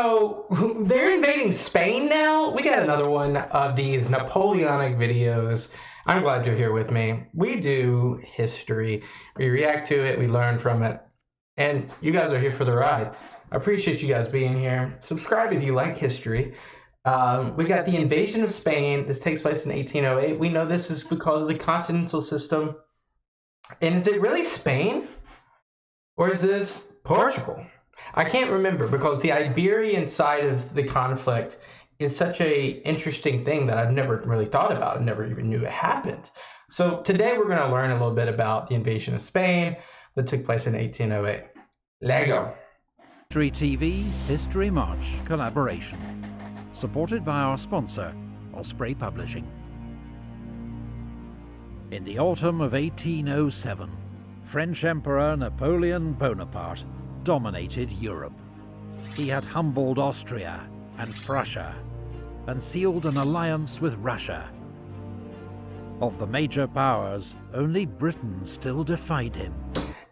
So they're invading Spain now. We got another one of these Napoleonic videos. I'm glad you're here with me. We do history. We react to it. We learn from it. And you guys are here for the ride. I appreciate you guys being here. Subscribe if you like history. We got the invasion of Spain. This takes place in 1808. We know this is because of the continental system. And is it really Spain? Or is this Portugal? I can't remember, because the Iberian side of the conflict is such a interesting thing that I've never really thought about. I never even knew it happened. So today we're going to learn a little bit about the invasion of Spain that took place in 1808. Lego. History TV History March collaboration, supported by our sponsor, Osprey Publishing. In the autumn of 1807, French Emperor Napoleon Bonaparte dominated Europe. He had humbled Austria and Prussia, and sealed an alliance with Russia. Of the major powers, only Britain still defied him.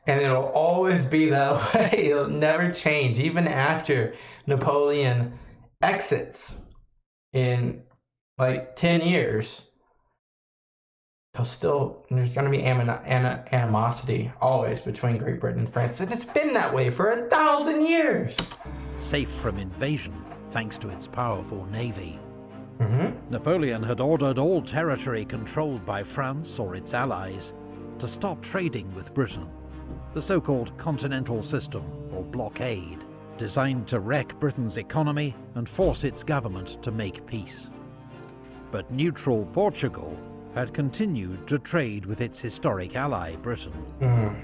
And it'll always be that way. It'll never change, even after Napoleon exits in like 10 years. There's going to be animosity always between Great Britain and France, and it's been that way for 1,000 years. Safe from invasion thanks to its powerful navy. Napoleon had ordered all territory controlled by France or its allies to stop trading with Britain. The so-called continental system, or blockade, designed to wreck Britain's economy and force its government to make peace. But neutral Portugal had continued to trade with its historic ally, Britain.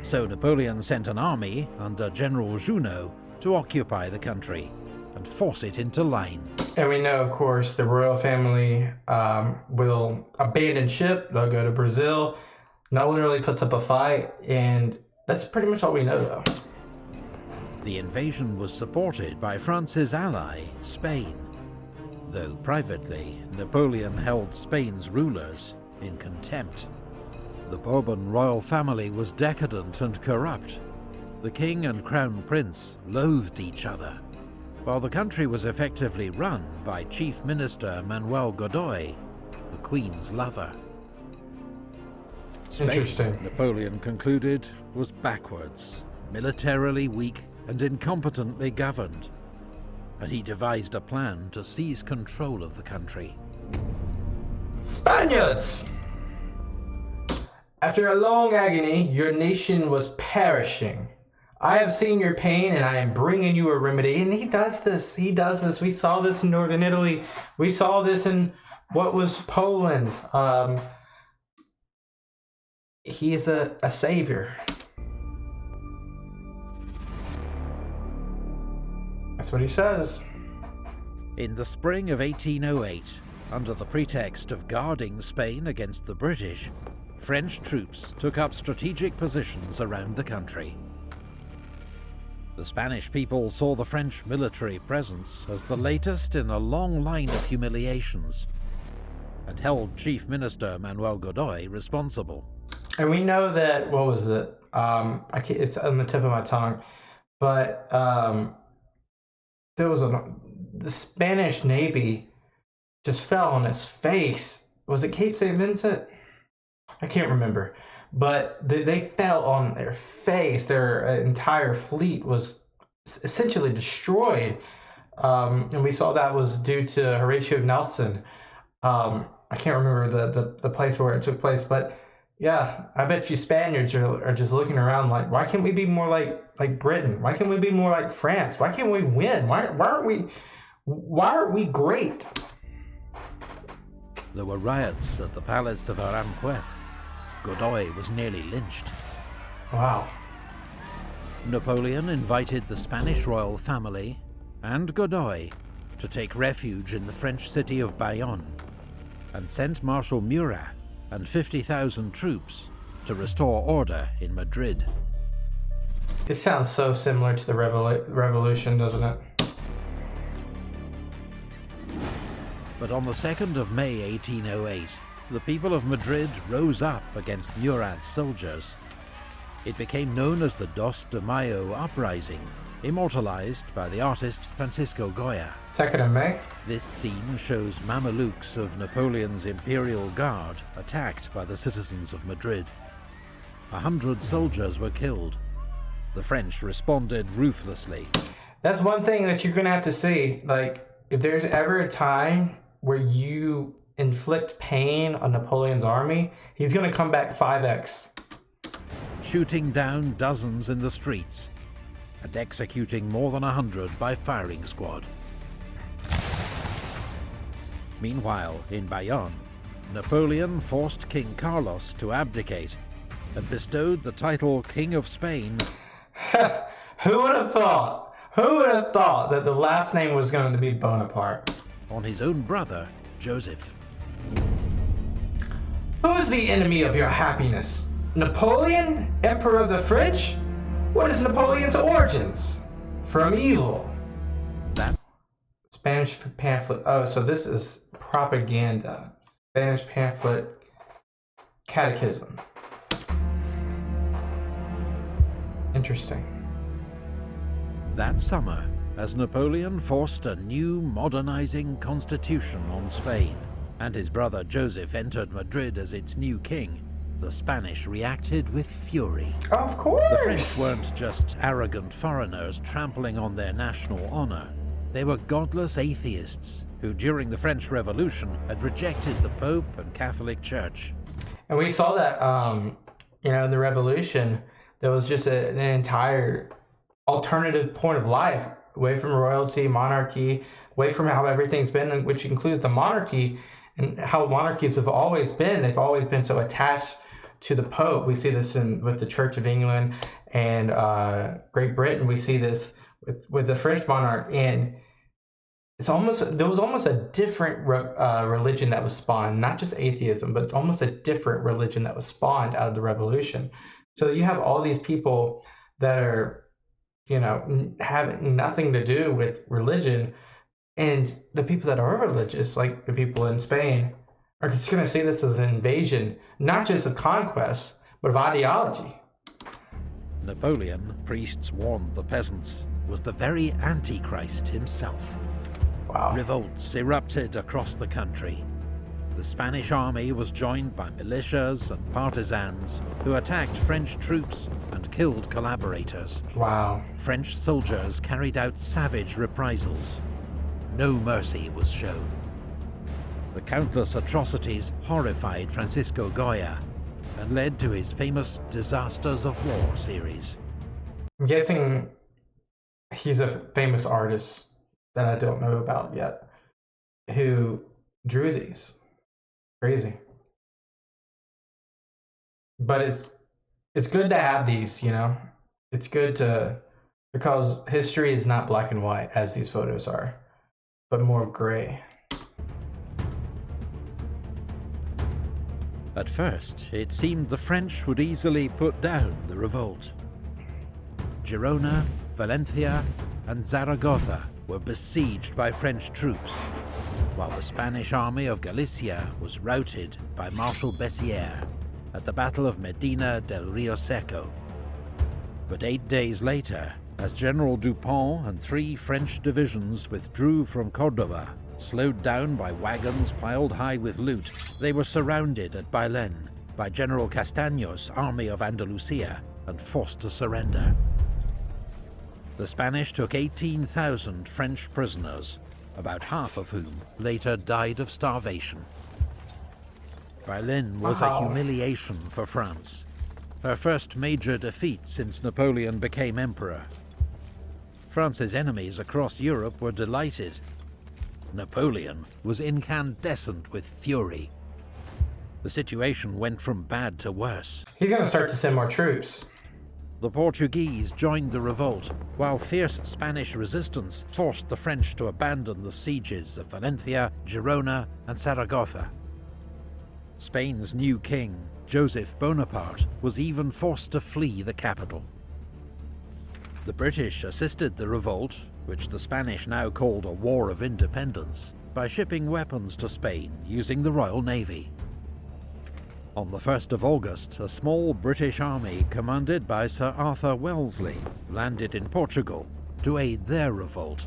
So Napoleon sent an army under General Junot to occupy the country and force it into line. And we know, of course, the royal family will abandon ship. They'll go to Brazil. No one really puts up a fight, and that's pretty much all we know, though. The invasion was supported by France's ally, Spain, though privately, Napoleon held Spain's rulers in contempt. The Bourbon royal family was decadent and corrupt. The king and crown prince loathed each other, while the country was effectively run by Chief Minister Manuel Godoy, the Queen's lover. Spain, Napoleon concluded, was backwards, militarily weak and incompetently governed, and he devised a plan to seize control of the country. Spaniards! After a long agony, your nation was perishing. I have seen your pain, and I am bringing you a remedy. And he does this. He does this. We saw this in northern Italy. We saw this in what was Poland. He is a savior. That's what he says. In the spring of 1808, under the pretext of guarding Spain against the British, French troops took up strategic positions around the country. The Spanish people saw the French military presence as the latest in a long line of humiliations, and held Chief Minister Manuel Godoy responsible. And we know that, what was it? It's on the tip of my tongue, but there was the Spanish Navy just fell on its face. Was it Cape St. Vincent? I can't remember. But they fell on their face. Their entire fleet was essentially destroyed. And we saw that was due to Horatio Nelson. I can't remember the place where it took place. But yeah, I bet you Spaniards are just looking around like, why can't we be more like Britain? Why can't we be more like France? Why can't we win? Why aren't we great? There were riots at the palace of Aranjuez. Godoy was nearly lynched. Wow. Napoleon invited the Spanish royal family and Godoy to take refuge in the French city of Bayonne, and sent Marshal Murat and 50,000 troops to restore order in Madrid. It sounds so similar to the revolution, doesn't it? But on the 2nd of May 1808, the people of Madrid rose up against Murat's soldiers. It became known as the Dos de Mayo uprising, immortalised by the artist Francisco Goya. 2nd of May. This scene shows Mamelukes of Napoleon's Imperial Guard attacked by the citizens of Madrid. 100 soldiers were killed. The French responded ruthlessly. That's one thing that you're gonna have to see. Like, if there's ever a time where you inflict pain on Napoleon's army, he's gonna come back 5x. Shooting down dozens in the streets and executing more than 100 by firing squad. Meanwhile, in Bayonne, Napoleon forced King Carlos to abdicate and bestowed the title King of Spain. Who would have thought? Who would have thought that the last name was going to be Bonaparte? On his own brother, Joseph. Who is the enemy of your happiness? Napoleon, Emperor of the French? What is Napoleon's origins? From evil. That Spanish pamphlet. Oh, so this is propaganda. Spanish pamphlet. Catechism. Interesting. That summer, as Napoleon forced a new modernizing constitution on Spain, and his brother Joseph entered Madrid as its new king, the Spanish reacted with fury. Of course! The French weren't just arrogant foreigners trampling on their national honor. They were godless atheists who, during the French Revolution, had rejected the Pope and Catholic Church. And we saw that, in the Revolution, there was just an entire alternative point of life, away from royalty, monarchy, away from how everything's been, which includes the monarchy, and how monarchies have always been. They've always been so attached to the Pope. We see this with the Church of England and Great Britain. We see this with the French monarch, and there was almost a different religion that was spawned, not just atheism, but almost a different religion that was spawned out of the revolution. So you have all these people that are, having nothing to do with religion, and the people that are religious, like the people in Spain, are just going to see this as an invasion, not just of conquest, but of ideology. Napoleon, priests warned the peasants, was the very Antichrist himself. Wow. Revolts erupted across the country. The Spanish army was joined by militias and partisans who attacked French troops and killed collaborators. Wow. French soldiers carried out savage reprisals. No mercy was shown. The countless atrocities horrified Francisco Goya and led to his famous Disasters of War series. I'm guessing he's a famous artist that I don't know about yet who drew these. Crazy. But it's good to have these, It's good because history is not black and white as these photos are, but more gray. At first, it seemed the French would easily put down the revolt. Girona, Valencia, and Zaragoza were besieged by French troops, while the Spanish army of Galicia was routed by Marshal Bessières at the Battle of Medina del Rio Seco. But 8 days later, as General Dupont and 3 French divisions withdrew from Córdoba, slowed down by wagons piled high with loot, they were surrounded at Bailén by General Castaños' army of Andalusia and forced to surrender. The Spanish took 18,000 French prisoners, about half of whom later died of starvation. Bailén was a humiliation for France, her first major defeat since Napoleon became emperor. France's enemies across Europe were delighted. Napoleon was incandescent with fury. The situation went from bad to worse. He's going to start to send more troops. The Portuguese joined the revolt, while fierce Spanish resistance forced the French to abandon the sieges of Valencia, Girona, and Zaragoza. Spain's new king, Joseph Bonaparte, was even forced to flee the capital. The British assisted the revolt, which the Spanish now called a War of Independence, by shipping weapons to Spain using the Royal Navy. On the 1st of August, a small British army commanded by Sir Arthur Wellesley landed in Portugal to aid their revolt.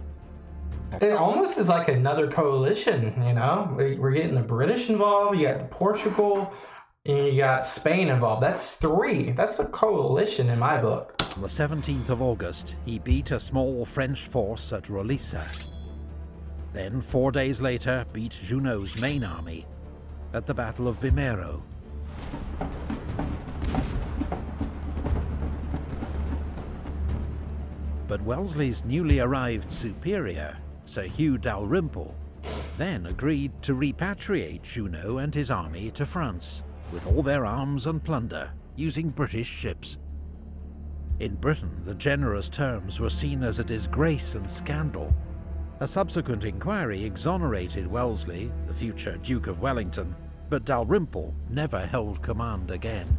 It almost is like another coalition, you know? We're getting the British involved, you got Portugal, and you got Spain involved. That's 3. That's a coalition in my book. On the 17th of August, he beat a small French force at Rolissa. Then, 4 days later, beat Junot's main army at the Battle of Vimero. But Wellesley's newly arrived superior, Sir Hugh Dalrymple, then agreed to repatriate Junot and his army to France, with all their arms and plunder, using British ships. In Britain, the generous terms were seen as a disgrace and scandal. A subsequent inquiry exonerated Wellesley, the future Duke of Wellington, but Dalrymple never held command again.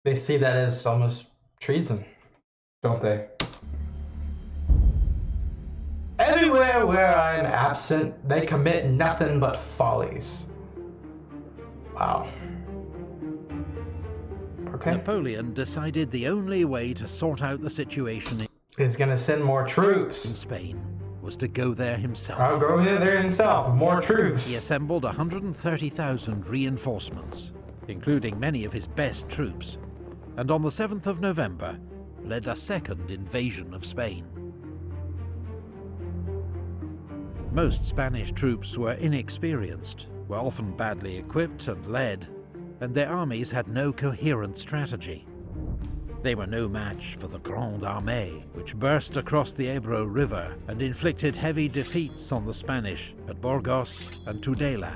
They see that as almost treason, don't they? Everywhere where I'm absent, they commit nothing but follies. Wow. Okay. Napoleon decided the only way to sort out the situation He's gonna send more in troops. Spain was to go there himself. I'll go there himself, more troops. He assembled 130,000 reinforcements, including many of his best troops, and on the 7th of November, led a second invasion of Spain. Most Spanish troops were inexperienced, were often badly equipped and led, and their armies had no coherent strategy. They were no match for the Grande Armée, which burst across the Ebro River and inflicted heavy defeats on the Spanish at Burgos and Tudela.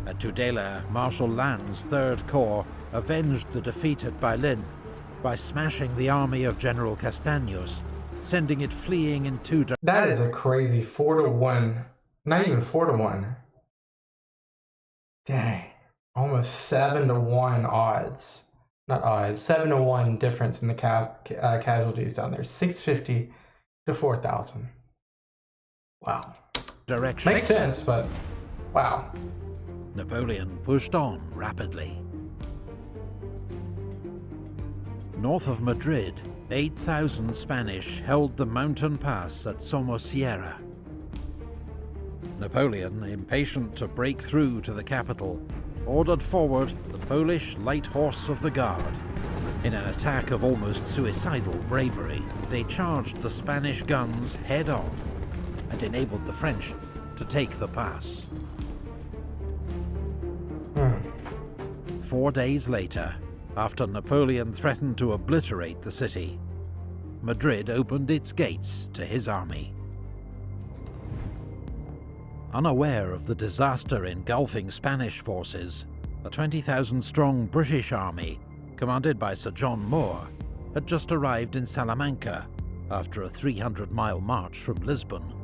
At Tudela, Marshal Lannes' Third Corps avenged the defeat at Bailén by smashing the army of General Castaños, sending it fleeing in 2 directions. That is a crazy 4-1. Not even 4-1. Dang. Almost 7-1 odds. Not odds. 7-1 difference in the casualties down there. 650 to 4,000. Wow. Makes sense, but wow. Napoleon pushed on rapidly. North of Madrid, 8,000 Spanish held the mountain pass at Somosierra. Napoleon, impatient to break through to the capital, ordered forward the Polish Light Horse of the Guard. In an attack of almost suicidal bravery, they charged the Spanish guns head-on and enabled the French to take the pass. 4 days later, after Napoleon threatened to obliterate the city, Madrid opened its gates to his army. Unaware of the disaster engulfing Spanish forces, a 20,000-strong British army, commanded by Sir John Moore, had just arrived in Salamanca after a 300-mile march from Lisbon,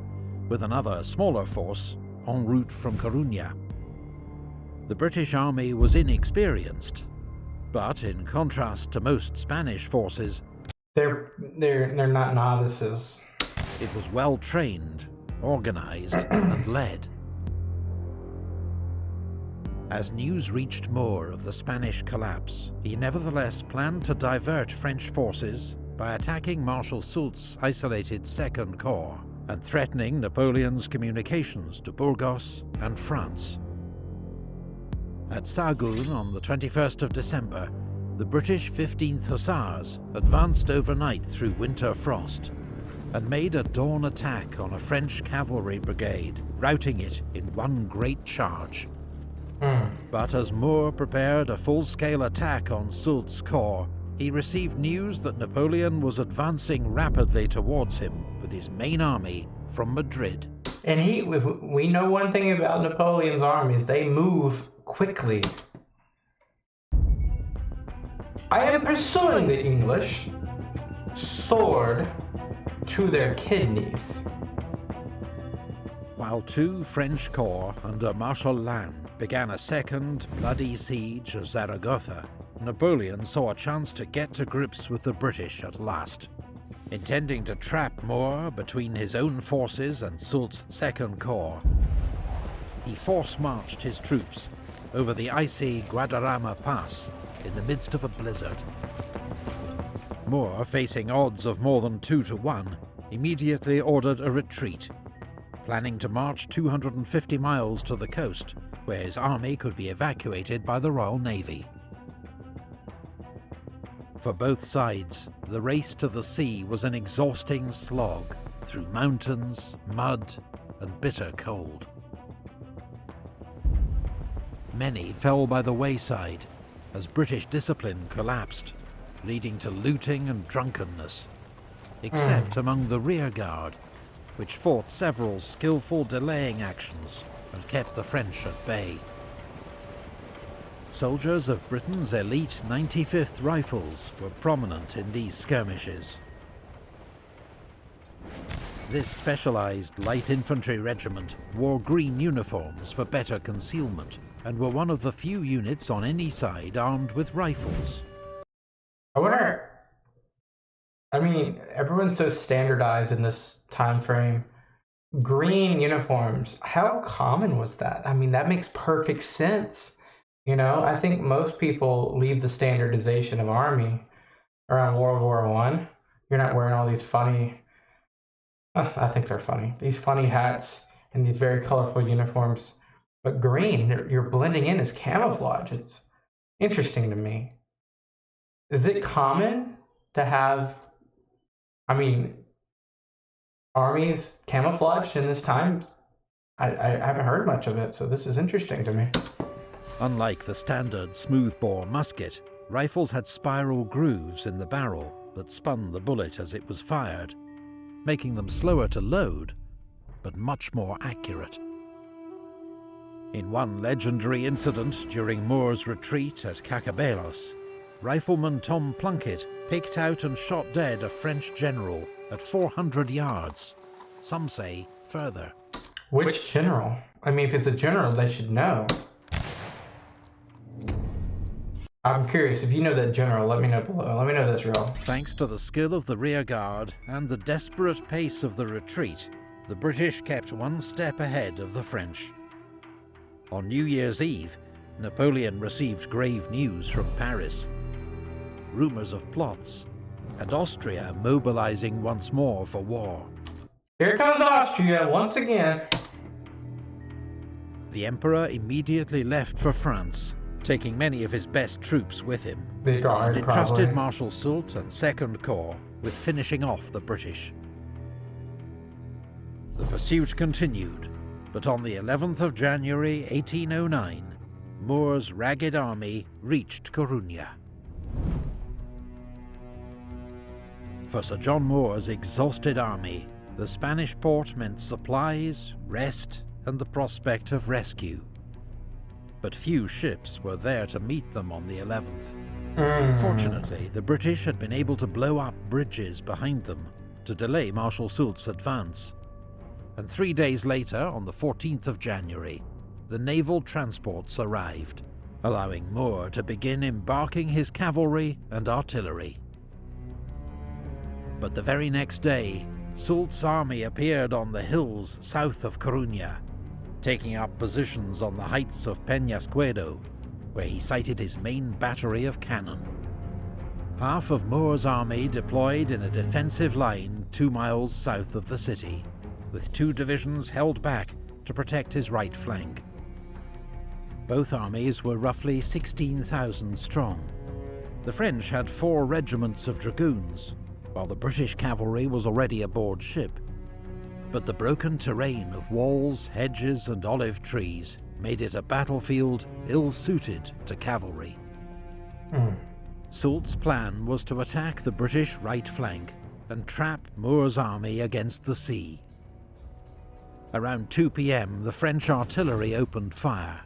with another smaller force en route from Coruña. The British army was inexperienced, but in contrast to most Spanish forces, They're not novices. it was well trained, organized, and led. As news reached Moore of the Spanish collapse, he nevertheless planned to divert French forces by attacking Marshal Soult's isolated Second Corps and threatening Napoleon's communications to Burgos and France. At Sahagun on the 21st of December, the British 15th Hussars advanced overnight through winter frost and made a dawn attack on a French cavalry brigade, routing it in one great charge. But as Moore prepared a full-scale attack on Soult's corps, he received news that Napoleon was advancing rapidly towards him with his main army from Madrid. And we know one thing about Napoleon's armies, they move quickly. I am pursuing the English, sword to their kidneys. While 2 French corps under Marshal Lannes began a second bloody siege of Zaragoza, Napoleon saw a chance to get to grips with the British at last. Intending to trap Moore between his own forces and Soult's Second Corps, he force-marched his troops over the icy Guadarrama Pass in the midst of a blizzard. Moore, facing odds of more than 2 to 1, immediately ordered a retreat, planning to march 250 miles to the coast, where his army could be evacuated by the Royal Navy. For both sides, the race to the sea was an exhausting slog through mountains, mud, and bitter cold. Many fell by the wayside as British discipline collapsed, leading to looting and drunkenness, except among the rearguard, which fought several skillful delaying actions and kept the French at bay. Soldiers of Britain's elite 95th Rifles were prominent in these skirmishes. This specialised light infantry regiment wore green uniforms for better concealment, and were one of the few units on any side armed with rifles. I wonder, I mean, everyone's so standardized in this time frame. Green uniforms, how common was that? I mean, that makes perfect sense. You know, I think most people leave the standardization of army around World War I. You're not wearing all these funny, I think they're funny, these funny hats and these very colorful uniforms. But green, you're blending in as camouflage. It's interesting to me. Is it common to have, I mean, armies camouflaged in this time? I haven't heard much of it, so this is interesting to me. Unlike the standard smoothbore musket, rifles had spiral grooves in the barrel that spun the bullet as it was fired, making them slower to load, but much more accurate. In one legendary incident during Moore's retreat at Cacabelos, rifleman Tom Plunkett picked out and shot dead a French general at 400 yards. Some say further. Which general? I mean, if it's a general, they should know. I'm curious, if you know that general, let me know below. Let me know that's real. Thanks to the skill of the rearguard and the desperate pace of the retreat, the British kept one step ahead of the French. On New Year's Eve, Napoleon received grave news from Paris. Rumours of plots, and Austria mobilizing once more for war. Here comes Austria once again. The Emperor immediately left for France, taking many of his best troops with him, and entrusted Marshal Soult and Second Corps with finishing off the British. The pursuit continued, but on the 11th of January 1809, Moore's ragged army reached Corunna. For Sir John Moore's exhausted army, the Spanish port meant supplies, rest, and the prospect of rescue. But few ships were there to meet them on the 11th. Fortunately, the British had been able to blow up bridges behind them to delay Marshal Soult's advance. And 3 days later, on the 14th of January, the naval transports arrived, allowing Moore to begin embarking his cavalry and artillery. But the very next day, Soult's army appeared on the hills south of Corunna, taking up positions on the heights of Peñasquedo, where he sighted his main battery of cannon. Half of Moore's army deployed in a defensive line 2 miles south of the city, with 2 divisions held back to protect his right flank. Both armies were roughly 16,000 strong. The French had 4 regiments of dragoons, while the British cavalry was already aboard ship. But the broken terrain of walls, hedges, and olive trees made it a battlefield ill-suited to cavalry. Soult's plan was to attack the British right flank and trap Moore's army against the sea. Around 2 p.m, the French artillery opened fire.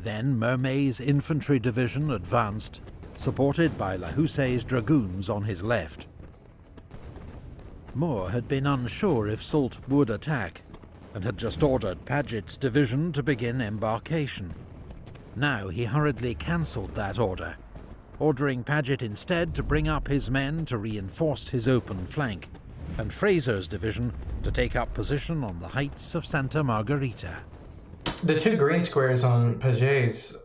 Then Mermet's infantry division advanced, supported by Lahoussaye's dragoons on his left. Moore had been unsure if Soult would attack, and had just ordered Paget's division to begin embarkation. Now he hurriedly cancelled that order, ordering Paget instead to bring up his men to reinforce his open flank, and Fraser's division to take up position on the heights of Santa Margarita. The 2 green squares on Paget's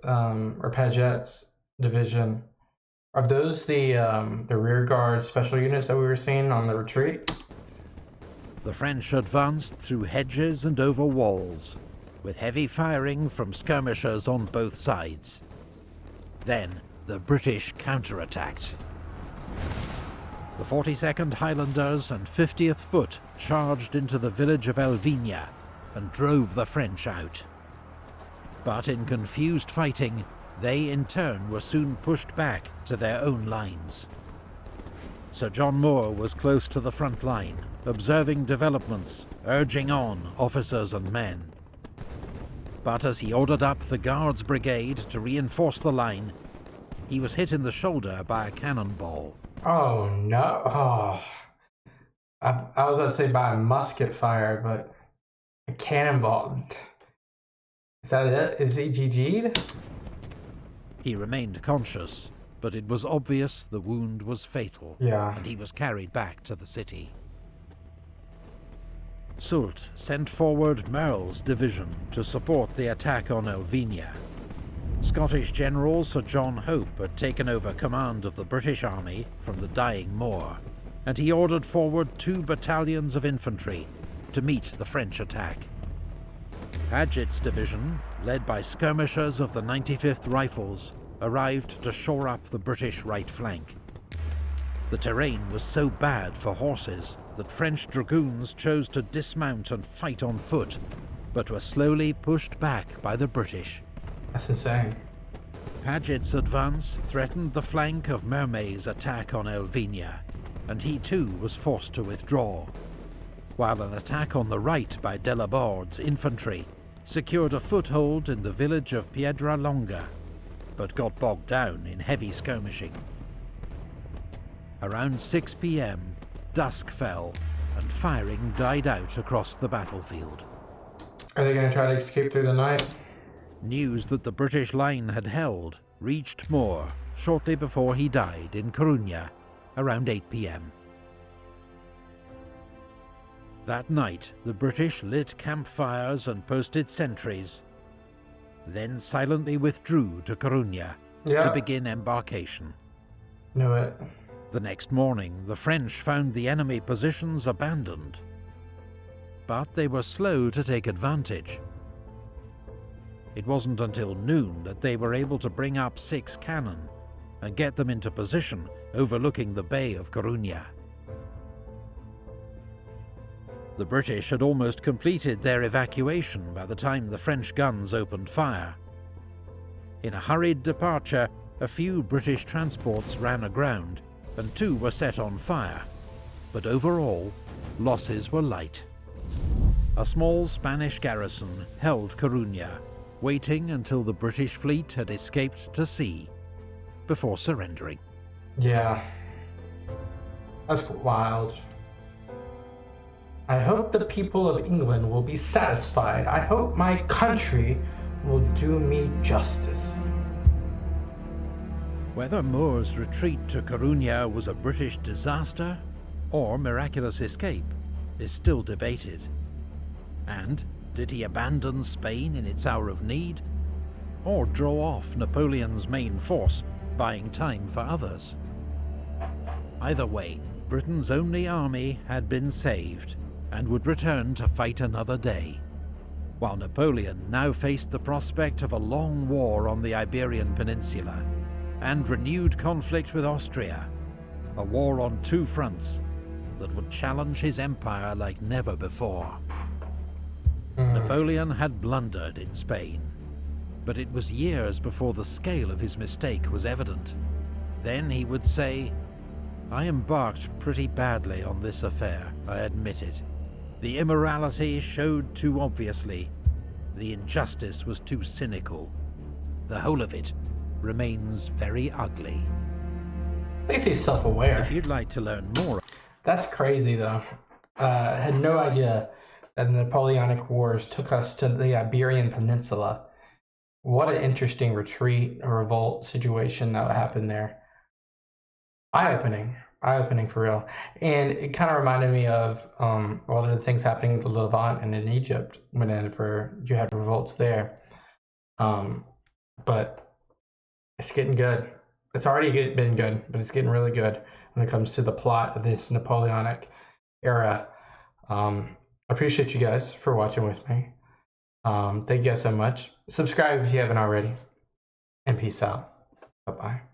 division, Are those the rear guard special units that we were seeing on the retreat? The French advanced through hedges and over walls, with heavy firing from skirmishers on both sides. Then the British counterattacked. The 42nd Highlanders and 50th Foot charged into the village of Elvina and drove the French out. But in confused fighting, they in turn were soon pushed back to their own lines. Sir John Moore was close to the front line, observing developments, urging on officers and men. But as he ordered up the Guards Brigade to reinforce the line, he was hit in the shoulder by a cannonball. Oh no! Oh. I was going to say by a musket fire, but a cannonball. Is that it? Is he GG'd? He remained conscious, but it was obvious the wound was fatal, and he was carried back to the city. Soult sent forward Merle's division to support the attack on Elvina. Scottish General Sir John Hope had taken over command of the British army from the dying Moore, and he ordered forward 2 battalions of infantry to meet the French attack. Paget's division, led by skirmishers of the 95th Rifles, arrived to shore up the British right flank. The terrain was so bad for horses that French dragoons chose to dismount and fight on foot, but were slowly pushed back by the British. That's insane. Paget's advance threatened the flank of Mermet's attack on Elvina, and he too was forced to withdraw, while an attack on the right by Delaborde's infantry secured a foothold in the village of Piedralonga, but got bogged down in heavy skirmishing. Around 6 p.m, dusk fell, and firing died out across the battlefield. Are they going to try to escape through the night? News that the British line had held reached Moore shortly before he died in Coruña, around 8 p.m. That night, the British lit campfires and posted sentries, then silently withdrew to Coruña to begin embarkation. Knew it. The next morning, the French found the enemy positions abandoned, but they were slow to take advantage. It wasn't until noon that they were able to bring up 6 cannon and get them into position overlooking the Bay of Coruña. The British had almost completed their evacuation by the time the French guns opened fire. In a hurried departure, a few British transports ran aground, and 2 were set on fire, but overall, losses were light. A small Spanish garrison held Coruña, waiting until the British fleet had escaped to sea, before surrendering. Yeah. That's wild. I hope the people of England will be satisfied. I hope my country will do me justice. Whether Moore's retreat to Coruña was a British disaster or miraculous escape is still debated. And did he abandon Spain in its hour of need, or draw off Napoleon's main force, buying time for others? Either way, Britain's only army had been saved, and would return to fight another day, while Napoleon now faced the prospect of a long war on the Iberian Peninsula, and renewed conflict with Austria, a war on 2 fronts that would challenge his empire like never before. Napoleon had blundered in Spain, but it was years before the scale of his mistake was evident. Then he would say, "I embarked pretty badly on this affair, I admit it. The immorality showed too obviously. The injustice was too cynical. The whole of it remains very ugly." At least he's self-aware. If you'd like to learn more... That's crazy, though. I had no idea that the Napoleonic Wars took us to the Iberian Peninsula. What an interesting retreat, a revolt situation that happened there. Eye-opening for real. And it kind of reminded me of all of the things happening in the Levant and in Egypt when you had revolts there. But it's getting good. It's already been good, but it's getting really good when it comes to the plot of this Napoleonic era. I appreciate you guys for watching with me. Thank you guys so much. Subscribe if you haven't already. And peace out. Bye-bye.